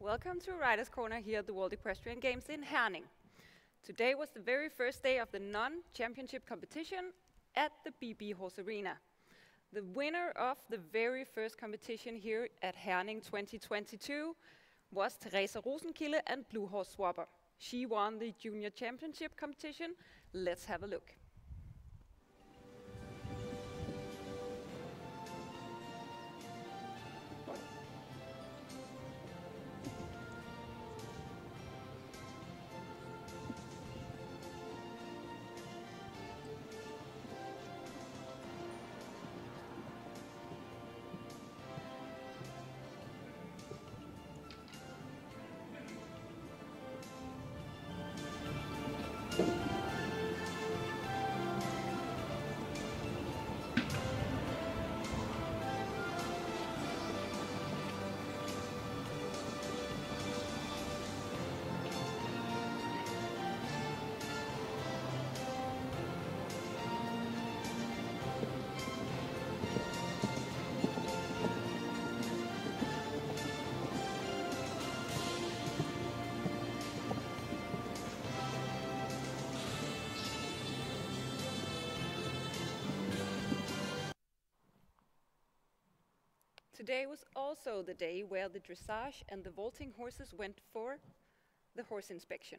Welcome to Riders Corner here at the World Equestrian Games in Herning. Today was the very first day of the non-championship competition at the BB Horse Arena. The winner of the very first competition here at Herning 2022 was Teresa Rosenkilde and Blue Horse Swapper. She won the junior championship competition. Let's have a look. Today was also the day where the dressage and the vaulting horses went for the horse inspection.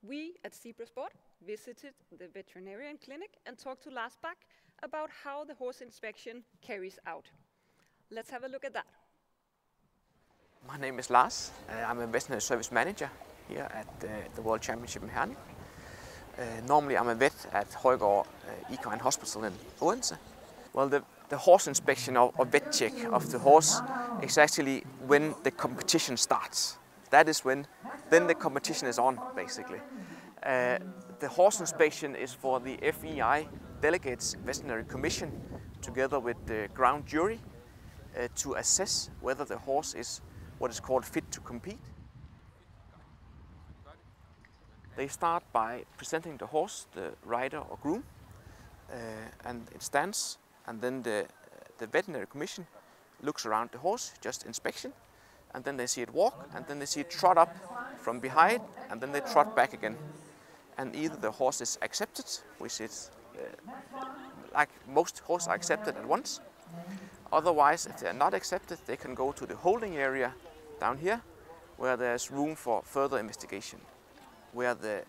We at Zebra Sport visited the veterinarian clinic and talked to Lars Bak about how the horse inspection carries out. Let's have a look at that. My name is Lars. I'm a veterinary service manager here at the World Championship in Herning. Normally I'm a vet at Højgaard Equine Hospital in Odense. Well, the horse inspection or vet check of the horse is actually when the competition starts. That is when then the competition is on, basically. The horse inspection is for the FEI Delegates Veterinary Commission together with the ground jury to assess whether the horse is what is called fit to compete. They start by presenting the horse, the rider or groom, and it stands. And then the veterinary commission looks around the horse, just inspection, and then they see it walk, and then they see it trot up from behind, and then they trot back again. And either the horse is accepted, which is like most horses are accepted at once. Otherwise, if they are not accepted, they can go to the holding area down here, where there's room for further investigation, where the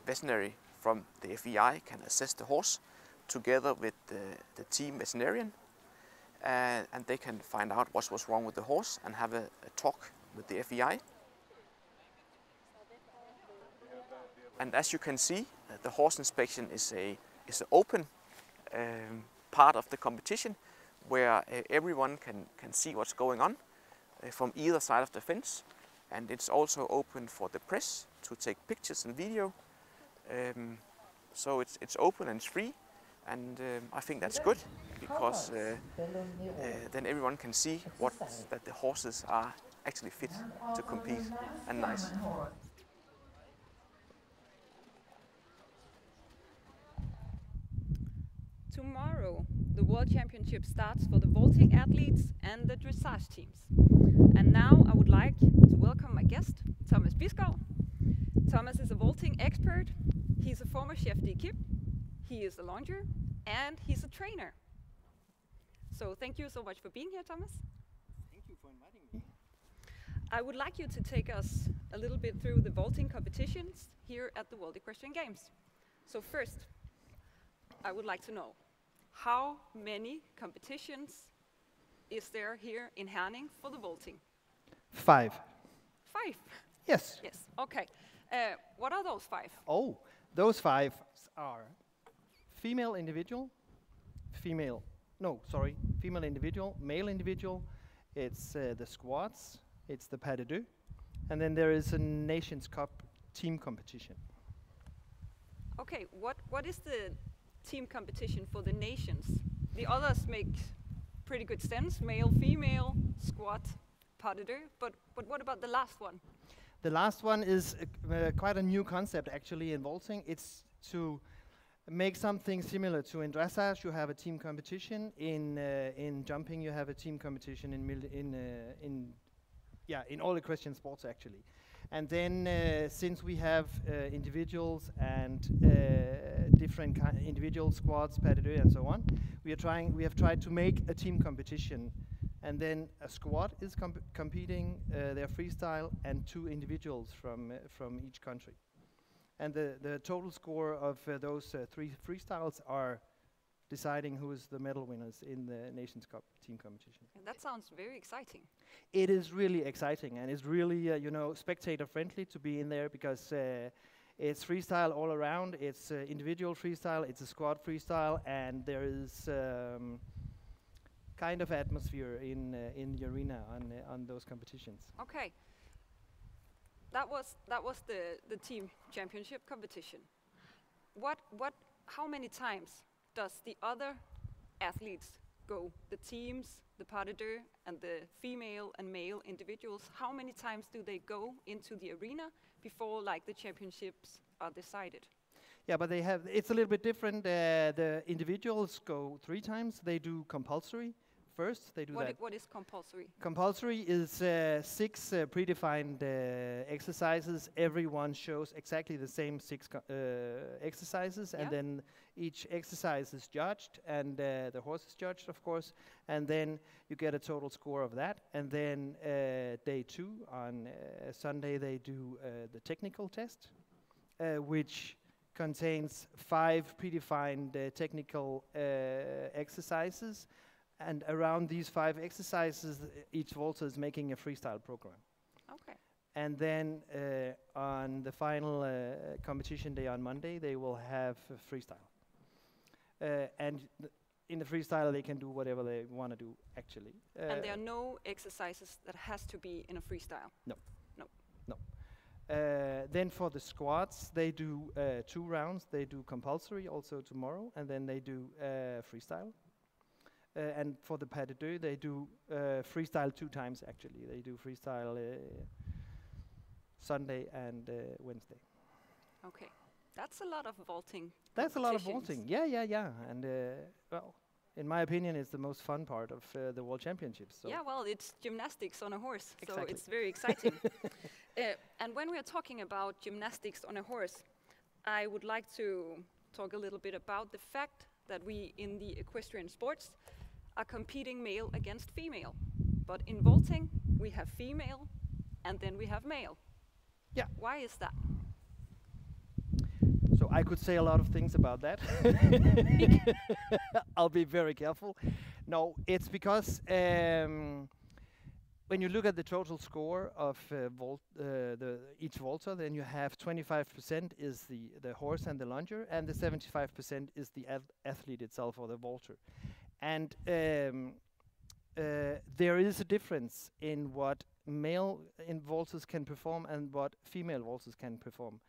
veterinary from the FEI can assess the horse together with the team veterinarian, and they can find out what was wrong with the horse and have a talk with the FEI. And as you can see, the horse inspection is an open part of the competition where everyone can see what's going on from either side of the fence, and it's also open for the press to take pictures and video. So it's open and it's free. And I think that's good because then everyone can see that the horses are actually fit to compete and nice. Tomorrow, the World Championship starts for the vaulting athletes and the dressage teams. And now I would like to welcome my guest, Thomas Bisgaard. Thomas is a vaulting expert. He's a former chef d'équipe. He is a lounger and he's a trainer. So thank you so much for being here, Thomas. Thank you for inviting me. I would like you to take us a little bit through the vaulting competitions here at the World Equestrian Games. So first, I would like to know, how many competitions is there here in Herning for the vaulting? 5. 5? Yes. Yes, okay. What are those 5? Oh, those 5 are female individual, female individual, male individual, it's the squats, it's the pas de deux, and then there is a Nations Cup team competition. Okay, what is the team competition for the nations? The others make pretty good sense, male, female, squat, pas de deux, but what about the last one? The last one is quite a new concept actually in vaulting. It's to make something similar to in dressage. You have a team competition. In jumping, you have a team competition. In yeah, in all equestrian sports actually. And then since we have individuals and different individual squads, pas de deux, and so on, we have tried to make a team competition, and then a squad is competing their freestyle, and 2 individuals from each country. And the total score of those 3 freestyles are deciding who is the medal winners in the Nations Cup team competition. And that sounds very exciting. It is really exciting, and it's really spectator friendly to be in there, because it's freestyle all around. It's individual freestyle, it's a squad freestyle, and there is kind of atmosphere in the arena on those competitions. Okay. That was the team championship competition. How many times does the other athletes go? The teams, the pas de deux, and the female and male individuals. How many times do they go into the arena before, like, the championships are decided? Yeah, but it's a little bit different. The individuals go 3 times. They do compulsory first. They do that. What is compulsory? Compulsory is 6 predefined exercises. Everyone shows exactly the same 6 exercises, and then each exercise is judged, and the horse is judged, of course, and then you get a total score of that. And then day 2 on Sunday, they do the technical test, which contains 5 predefined technical exercises. And around these 5 exercises, each vaulter is making a freestyle program. Okay. And then on the final competition day on Monday, they will have freestyle. And in the freestyle, they can do whatever they want to do, actually. And there are no exercises that has to be in a freestyle? No. No. No. Then for the squads, they do 2 rounds. They do compulsory also tomorrow, and then they do freestyle. And for the pas de deux, they do freestyle 2 times, actually. They do freestyle Sunday and Wednesday. Okay. That's a lot of vaulting. That's a lot of vaulting. Yeah. And, well, in my opinion, it's the most fun part of the World Championships. So. Yeah, well, it's gymnastics on a horse, exactly. So it's very exciting. And when we are talking about gymnastics on a horse, I would like to talk a little bit about the fact that we, in the equestrian sports, are competing male against female. But in vaulting, we have female, and then we have male. Yeah. Why is that? So I could say a lot of things about that. I'll be very careful. No, it's because when you look at the total score of each vaulter, then you have 25% is the horse and the lunger, and the 75% is the athlete itself, or the vaulter. And there is a difference in what male vaulters can perform and what female vaulters can perform.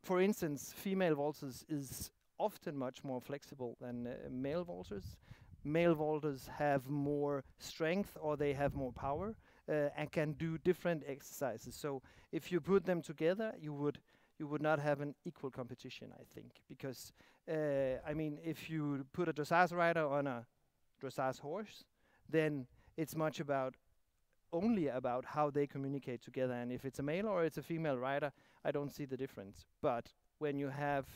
For instance, female vaulters is often much more flexible than male vaulters. Male vaulters have more strength, or they have more power, and can do different exercises. So if you put them together, you would not have an equal competition, I think, because I mean, if you put a dressage rider on a dressage horse, then it's much only about how they communicate together, and if it's a male or it's a female rider, I don't see the difference. But when you have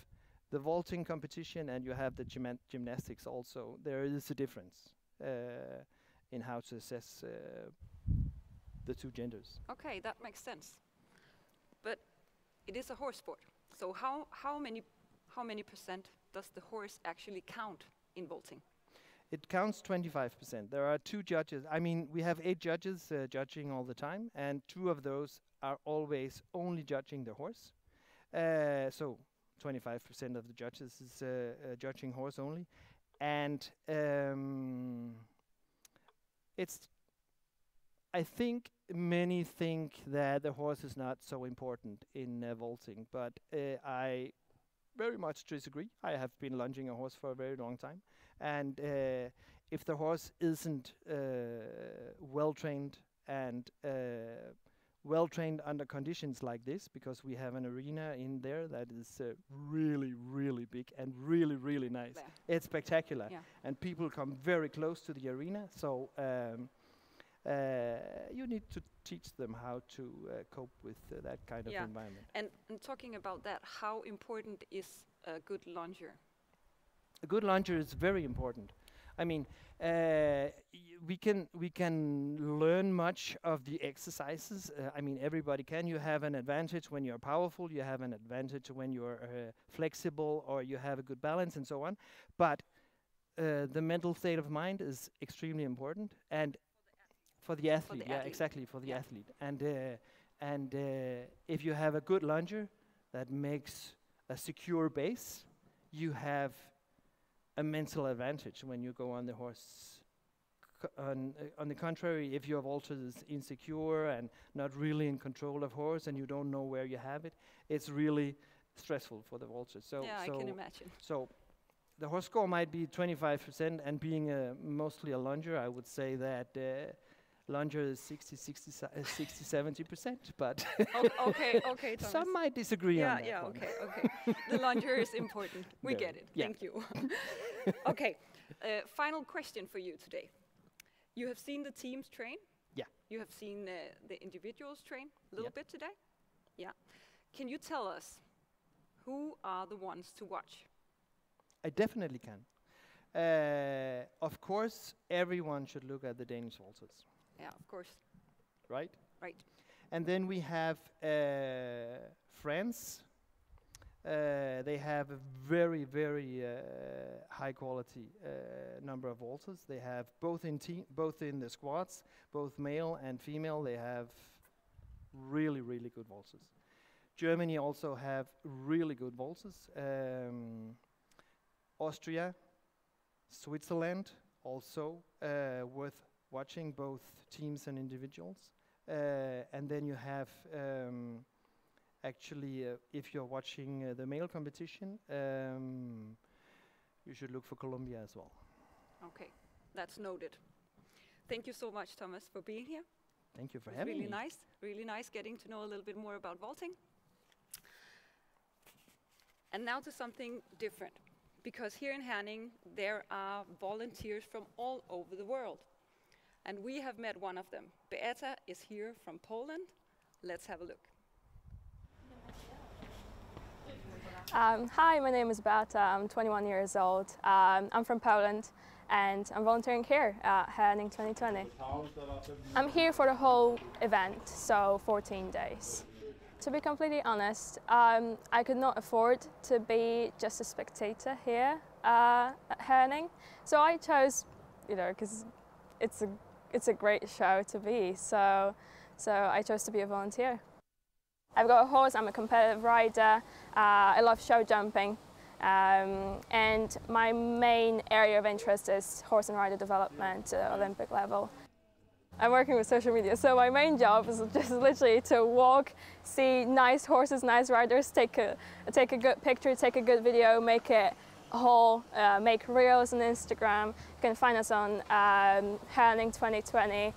the vaulting competition and you have the gymnastics also, there is a difference in how to assess the 2 genders. Okay, that makes sense. But it is a horse sport, so how many percent does the horse actually count in vaulting? It counts 25%. There are 2 judges. I mean, we have 8 judges judging all the time, and 2 of those are always only judging the horse. So 25% of the judges is judging horse only. And I think many think that the horse is not so important in vaulting, but I very much disagree. I have been lunging a horse for a very long time, and if the horse isn't well trained and well trained under conditions like this, because we have an arena in there that is really, really big and really, really nice. Yeah. It's spectacular, and people come very close to the arena. So you need to teach them how to cope with that kind of environment. And talking about that, how important is a good lunger? A good lunger is very important. I mean, we can learn much of the exercises. I mean, everybody can. You have an advantage when you're powerful. You have an advantage when you're flexible, or you have a good balance, and so on. But the mental state of mind is extremely important, and for the athlete, exactly, for the athlete. And if you have a good lunger that makes a secure base, you have a mental advantage when you go on the horse. On the contrary, if your vaulter is insecure and not really in control of horse, and you don't know where you have it, it's really stressful for the vaulter. So I can imagine. So the horse score might be 25%, and being mostly a lunger, I would say that lunger is 60-70%, but okay, Thomas. Some might disagree on that. Okay. The lunger is important. We get it. Thank you. Okay, final question for you today. You have seen the teams train. Yeah. You have seen the individuals train a little bit today. Yeah. Can you tell us who are the ones to watch? I definitely can. Of course, everyone should look at the Danish vaulters. Yeah, of course. Right? Right. And then we have France. They have a very, very high quality number of vaulters. They have both in the squads, both male and female. They have really, really good vaulters. Germany also have really good vaulters. Austria, Switzerland, also worth watching, both teams and individuals. And then you have, actually, if you're watching the male competition, you should look for Colombia as well. Okay, that's noted. Thank you so much, Thomas, for being here. Thank you for having me. Really nice getting to know a little bit more about vaulting. And now to something different, because here in Herning there are volunteers from all over the world. And we have met one of them. Beata is here from Poland. Let's have a look. Hi, my name is Beata. I'm 21 years old. I'm from Poland, and I'm volunteering here at Herning 2020. I'm here for the whole event, so 14 days. To be completely honest, I could not afford to be just a spectator here at Herning, so I chose, because it's a great show to be, so I chose to be a volunteer. I've got a horse, I'm a competitive rider, I love show jumping, and my main area of interest is horse and rider development at Olympic level. I'm working with social media, so my main job is just literally to walk, see nice horses, nice riders, take a good picture, take a good video, make it whole, make reels on Instagram. You can find us on Herning 2020.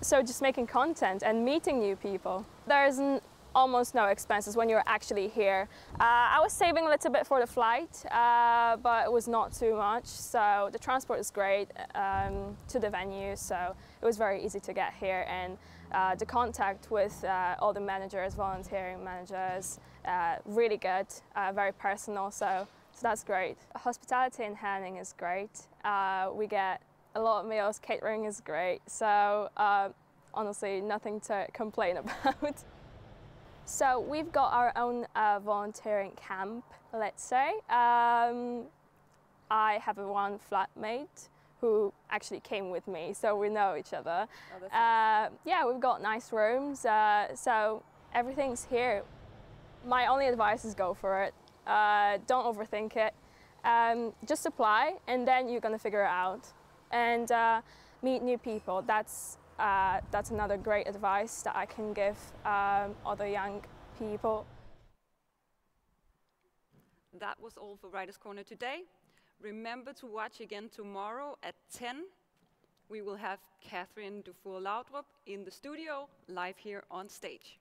So just making content and meeting new people. There's almost no expenses when you're actually here. I was saving a little bit for the flight, but it was not too much. So the transport is great to the venue, so it was very easy to get here. And the contact with all the managers, volunteering managers, really good, very personal. So that's great. Hospitality in Herning is great. We get a lot of meals, catering is great. So honestly, nothing to complain about. So we've got our own volunteering camp, let's say. I have one flatmate who actually came with me, so we know each other. Oh, that's nice. Yeah, we've got nice rooms, so everything's here. My only advice is go for it. Don't overthink it. Just apply, and then you're gonna figure it out. And meet new people. That's another great advice that I can give other young people. That was all for Riders Corner today. Remember to watch again tomorrow at 10. We will have Catherine Dufour-Laudrup in the studio, live here on stage.